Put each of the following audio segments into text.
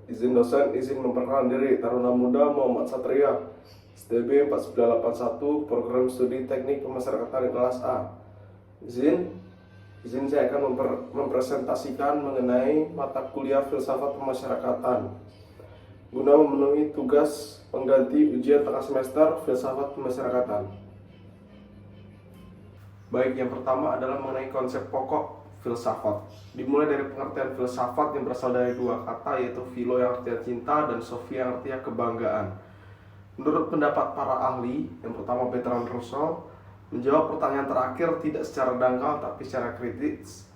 Izin dosen, izin memperkenalkan diri. Taruna Muda Muhammad Satria, STB 4981, Program Studi Teknik Pemasyarakatan kelas A. Izin saya akan mempresentasikan mengenai mata kuliah Filsafat Pemasyarakatan guna memenuhi tugas pengganti ujian tengah semester Filsafat Pemasyarakatan. Baik, yang pertama adalah mengenai konsep pokok filsafat. Dimulai dari pengertian filsafat yang berasal dari dua kata, yaitu philo yang artinya cinta dan sophia yang artinya kebanggaan. Menurut pendapat para ahli, yang pertama Bertrand Russell, menjawab pertanyaan terakhir tidak secara dangkal tapi secara kritis.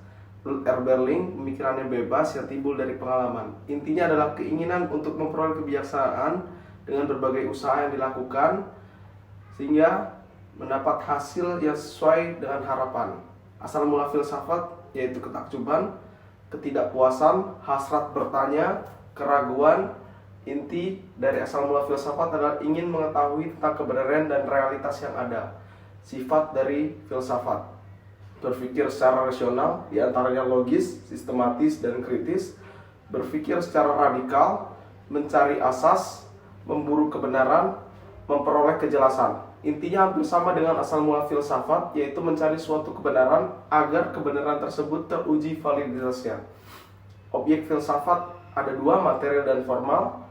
Menurut Eberling, pemikirannya bebas yang timbul dari pengalaman. Intinya adalah keinginan untuk memperoleh kebijaksanaan dengan berbagai usaha yang dilakukan sehingga mendapat hasil yang sesuai dengan harapan. Asal mula filsafat yaitu ketakjuban, ketidakpuasan, hasrat bertanya, keraguan. Inti dari asal mula filsafat adalah ingin mengetahui tentang kebenaran dan realitas yang ada. Sifat dari filsafat: berpikir secara rasional, diantaranya logis, sistematis, dan kritis. Berpikir secara radikal, mencari asas, memburu kebenaran, memperoleh kejelasan. Intinya hampir sama dengan asal mula filsafat, yaitu mencari suatu kebenaran agar kebenaran tersebut teruji validitasnya. Objek filsafat ada dua, material dan formal.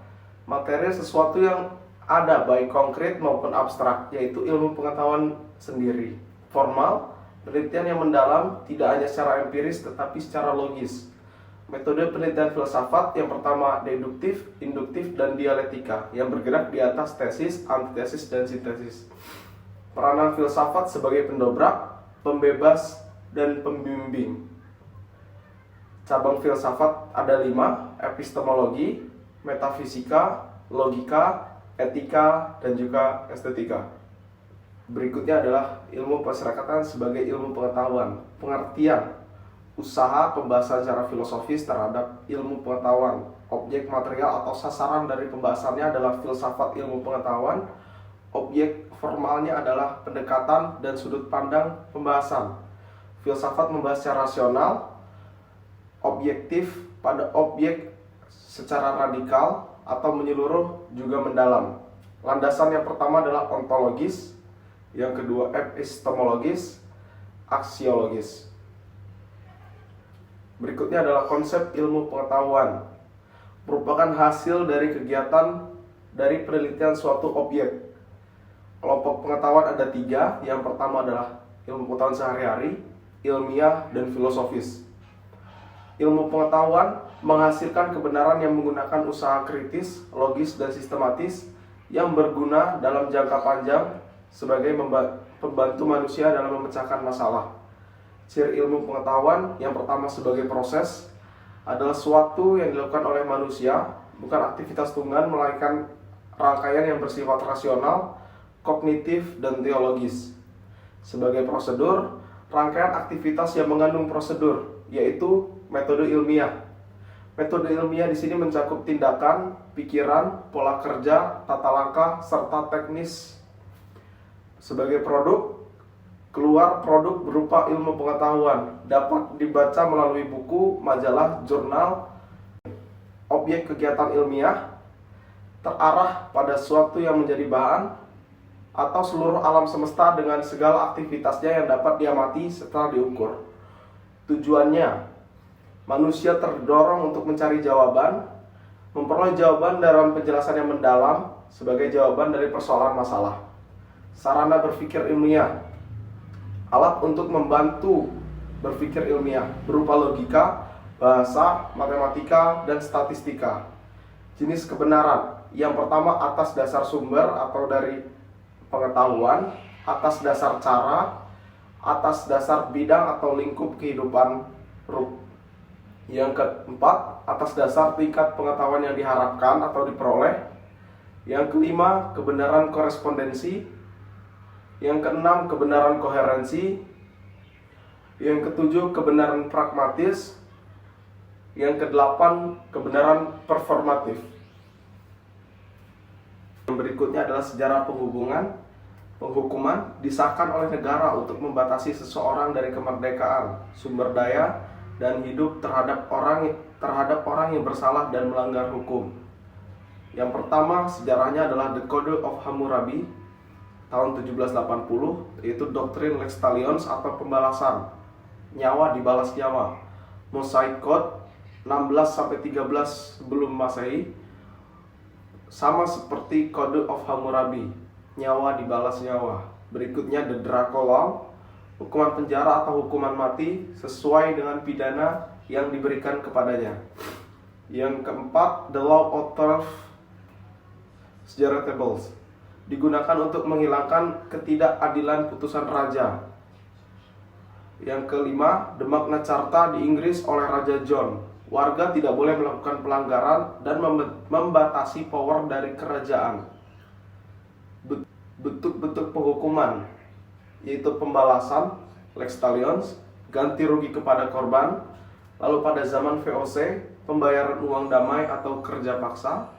Material sesuatu yang ada, baik konkret maupun abstrak, yaitu ilmu pengetahuan sendiri. Formal, penelitian yang mendalam, tidak hanya secara empiris tetapi secara logis. Metode penelitian filsafat yang pertama deduktif, induktif, dan dialektika yang bergerak di atas tesis, antitesis, dan sintesis. Peranan filsafat sebagai pendobrak, pembebas, dan pembimbing. Cabang filsafat ada 5: epistemologi, metafisika, logika, etika, dan juga estetika. Berikutnya adalah ilmu pemasyarakatan sebagai ilmu pengetahuan. Pengertian: usaha pembahasan secara filosofis terhadap ilmu pengetahuan. Objek material atau sasaran dari pembahasannya adalah filsafat ilmu pengetahuan. Objek formalnya adalah pendekatan dan sudut pandang pembahasan. Filsafat membahas secara rasional, objektif pada objek secara radikal atau menyeluruh juga mendalam. Landasan yang pertama adalah ontologis, yang kedua epistemologis, aksiologis. Berikutnya adalah konsep ilmu pengetahuan. Merupakan hasil dari kegiatan dari penelitian suatu objek. Kelompok pengetahuan ada 3. Yang pertama adalah ilmu pengetahuan sehari-hari, ilmiah, dan filosofis. Ilmu pengetahuan menghasilkan kebenaran yang menggunakan usaha kritis, logis, dan sistematis yang berguna dalam jangka panjang sebagai pembantu manusia dalam memecahkan masalah. Ciri ilmu pengetahuan yang pertama sebagai proses adalah suatu yang dilakukan oleh manusia, bukan aktivitas tunggal, melainkan rangkaian yang bersifat rasional, kognitif, dan teologis. Sebagai prosedur, rangkaian aktivitas yang mengandung prosedur, yaitu metode ilmiah. Metode ilmiah di sini mencakup tindakan, pikiran, pola kerja, tata langkah, serta teknis. Sebagai produk, keluar produk berupa ilmu pengetahuan, dapat dibaca melalui buku, majalah, jurnal. Objek kegiatan ilmiah terarah pada suatu yang menjadi bahan atau seluruh alam semesta dengan segala aktivitasnya yang dapat diamati setelah diukur. Tujuannya, manusia terdorong untuk mencari jawaban, memperoleh jawaban dalam penjelasan yang mendalam sebagai jawaban dari persoalan masalah. Sarana berpikir ilmiah, alat untuk membantu berpikir ilmiah berupa logika, bahasa, matematika, dan statistika. Jenis kebenaran yang pertama atas dasar sumber atau dari pengetahuan, atas dasar cara, atas dasar bidang atau lingkup kehidupan ruh. Yang keempat, atas dasar tingkat pengetahuan yang diharapkan atau diperoleh. Yang kelima, kebenaran korespondensi. Yang keenam, kebenaran koherensi. Yang ketujuh, kebenaran pragmatis. Yang kedelapan, kebenaran performatif. Yang berikutnya adalah sejarah penghukuman disahkan oleh negara untuk membatasi seseorang dari kemerdekaan, sumber daya, dan hidup terhadap orang yang bersalah dan melanggar hukum. Yang pertama sejarahnya adalah The Code of Hammurabi tahun 1780, yaitu doktrin lex talionis atau pembalasan, nyawa dibalas nyawa. Mosaic Code 16-13 sebelum Masehi, sama seperti Code of Hammurabi, nyawa dibalas nyawa. Berikutnya The Draco Law, hukuman penjara atau hukuman mati sesuai dengan pidana yang diberikan kepadanya. Yang keempat, The Law of 12 Sejarah Tables, digunakan untuk menghilangkan ketidakadilan putusan raja. Yang kelima, The Magna Carta di Inggris oleh Raja John. Warga tidak boleh melakukan pelanggaran dan membatasi power dari kerajaan. Bentuk-bentuk penghukuman yaitu pembalasan lex talionis, ganti rugi kepada korban. Lalu pada zaman VOC, pembayaran uang damai atau kerja paksa.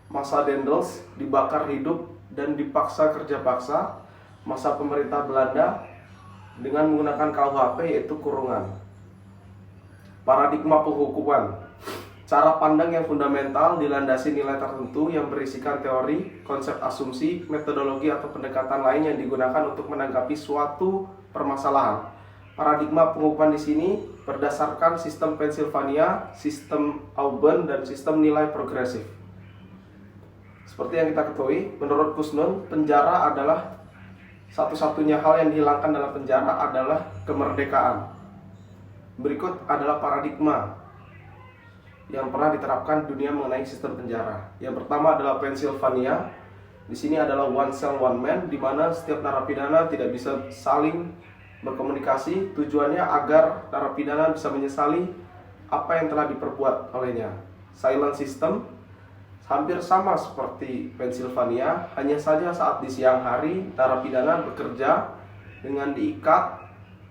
Masa Dendels, dibakar hidup dan dipaksa kerja paksa. Masa pemerintah Belanda dengan menggunakan KUHP yaitu kurungan. Paradigma penghukuman, cara pandang yang fundamental dilandasi nilai tertentu yang berisikan teori, konsep asumsi, metodologi atau pendekatan lain yang digunakan untuk menanggapi suatu permasalahan. Paradigma penghukuman di sini berdasarkan sistem Pennsylvania, sistem Auburn, dan sistem nilai progresif. Seperti yang kita ketahui, menurut Kusnun, penjara adalah satu-satunya hal yang dihilangkan dalam penjara adalah kemerdekaan. Berikut adalah paradigma yang pernah diterapkan dunia mengenai sistem penjara. Yang pertama adalah Pennsylvania. Di sini adalah one cell one man, di mana setiap narapidana tidak bisa saling berkomunikasi. Tujuannya agar narapidana bisa menyesali apa yang telah diperbuat olehnya. Silent system, hampir sama seperti Pennsylvania, hanya saja saat di siang hari narapidana bekerja dengan diikat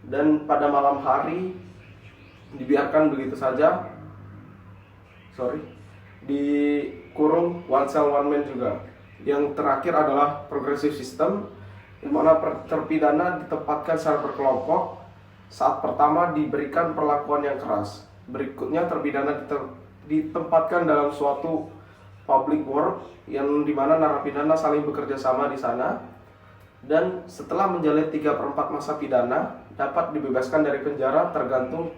dan pada malam hari dibiarkan begitu saja. Dikurung one cell one man juga. Yang terakhir adalah progressive system, di mana terpidana ditempatkan secara berkelompok. Saat pertama diberikan perlakuan yang keras. Berikutnya terpidana ditempatkan dalam suatu public work yang dimana narapidana saling bekerja sama di sana, dan setelah menjalani 3/4 masa pidana dapat dibebaskan dari penjara tergantung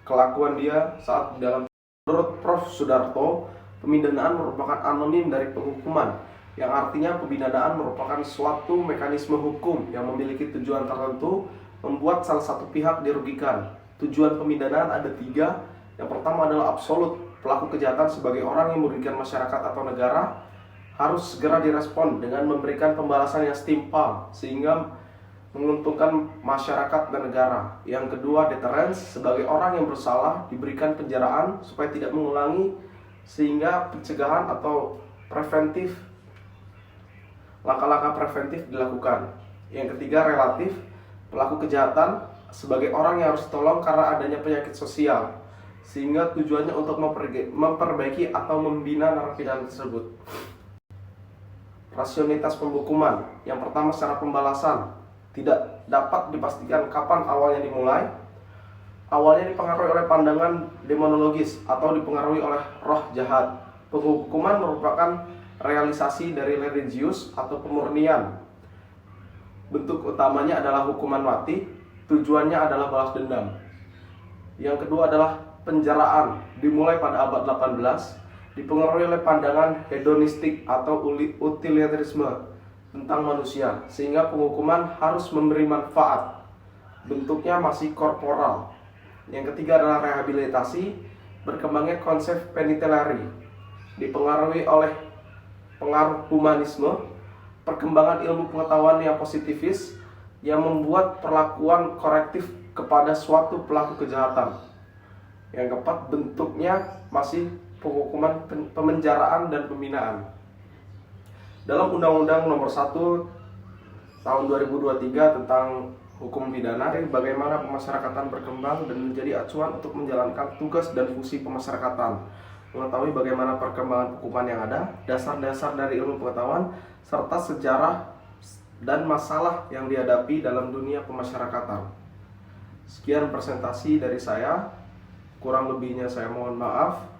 kelakuan dia saat di dalam. Menurut Prof. Sudarto, pemindanaan merupakan anonim dari penghukuman, yang artinya pembinaan merupakan suatu mekanisme hukum yang memiliki tujuan tertentu membuat salah satu pihak dirugikan. Tujuan pemindanaan ada 3. Yang pertama adalah absolut. Pelaku kejahatan sebagai orang yang merugikan masyarakat atau negara harus segera direspon dengan memberikan pembalasan yang setimpal sehingga menguntungkan masyarakat dan negara. Yang kedua, deterrence, sebagai orang yang bersalah diberikan penjaraan supaya tidak mengulangi, sehingga pencegahan atau preventif, langkah-langkah preventif dilakukan. Yang ketiga, relatif, pelaku kejahatan sebagai orang yang harus ditolong karena adanya penyakit sosial, sehingga tujuannya untuk memperbaiki atau membina narapidana tersebut. Rasionitas penghukuman, yang pertama secara pembalasan, tidak dapat dipastikan kapan awalnya dimulai. Awalnya dipengaruhi oleh pandangan demonologis atau dipengaruhi oleh roh jahat. Penghukuman merupakan realisasi dari religius atau pemurnian. Bentuk utamanya adalah hukuman mati, tujuannya adalah balas dendam. Yang kedua adalah penjaraan, dimulai pada abad 18, dipengaruhi oleh pandangan hedonistik atau utilitarisme tentang manusia, sehingga penghukuman harus memberi manfaat. Bentuknya masih korporal. Yang ketiga adalah rehabilitasi, berkembangnya konsep penitentiary, dipengaruhi oleh pengaruh humanisme, perkembangan ilmu pengetahuan yang positifis yang membuat perlakuan korektif kepada suatu pelaku kejahatan. Yang keempat, bentuknya masih penghukuman pemenjaraan dan pembinaan. Dalam Undang-Undang Nomor 1 Tahun 2023 tentang hukum pidana, bagaimana pemasyarakatan berkembang dan menjadi acuan untuk menjalankan tugas dan fungsi pemasyarakatan, mengetahui bagaimana perkembangan hukuman yang ada, dasar-dasar dari ilmu pengetahuan, serta sejarah dan masalah yang dihadapi dalam dunia pemasyarakatan. Sekian presentasi dari saya. Kurang lebihnya saya mohon maaf.